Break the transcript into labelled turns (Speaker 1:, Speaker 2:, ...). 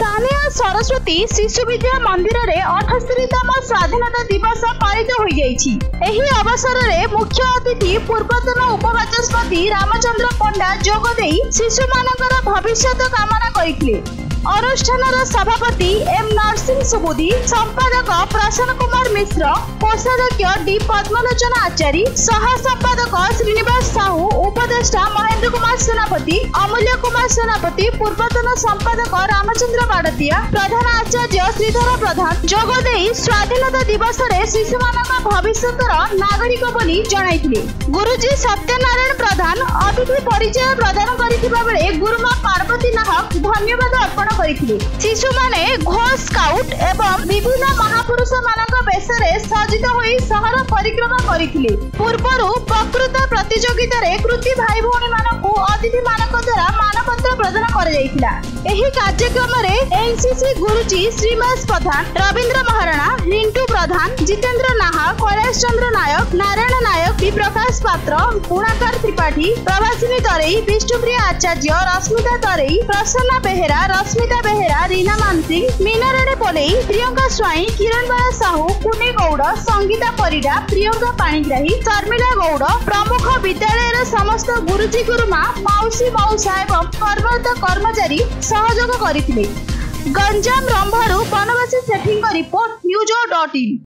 Speaker 1: स्थानीय सरस्वती शिशु विद्या मंदिर रे 78तम स्वाधीनता दिवस पालित हो जाइछि। एही अवसर रे मुख्य अतिथि पूर्वतन उपबाचस्पति रामचंद्र पंडा जोग देई शिशु मानकर भविष्य कामना करिथिले। अनुष्ठानर सभापति एम नरसिंह सुबुदी, संपादक प्रसन्न कुमार मिश्र, कोषाध्यक्ष डी पद्मलोचन आचार्य, सह संपादक श्रीनिवास साहू, उपदेष्टा महेंद्र कुमार सेनापति, अमूल्य कुमार सेनापति, पूर्वतन संपादक रामचंद्र बाड़तिया, प्रधान आचार्य श्रीधर प्रधान जोग देई स्वाधीनता दिवस रे शिशु मानक भविष्यतर नागरिक बोली जणाइथिले। गुरुजी सत्यनारायण प्रधान अतिथि परिचय प्रदान करिथिबा बेले गुरुमा पार्वती नाहक धन्यवाद अर्पण करिथिले। शिशु माने घोष स्काउट एवं विभिन्न महापुरुष मानक बेसरे सज्जित होई शहर परिक्रमा करिथिले। पूर्वरु प्रकृत प्रतियोगिता रे कृति भाई भौणी मानकु अतिथि मानक द्वारा मानपत्र प्रदान कर जाइथिला। एही कार्यक्रम रे एनसीसी गुरुजी श्रीनिवास प्रधान, रविंद्र महाराणा, रिंटू प्रधान, जितेंद्र नाहा, कैलाश चंद्र नायक, नारायण नायक, डी प्रकाश पात्र, गुणाकर त्रिपाठी, प्रभासिनी तरेई, विष्णुप्रिया आचार्य, रश्मिता तरेई, प्रसन्ना बेहेरा, रश्मिता बेहेरा, रीना मानसिंह, मीनाराणी पोलेई, प्रियंका स्वाई, किरण बाला साहू, कुनी गौड़, संगीता परिडा, प्रियंका पाणिग्राही, शर्मिला गौड़ प्रमुख विद्यालय समस्त गुरुजी गुरुमा, मौसी मौसा एवं कर्मरत कर्मचारी सहयोग करिथिले। गंजाम रंभारू बनवासी सेठीଙ୍କ रिपोर्ट न्यूज.in।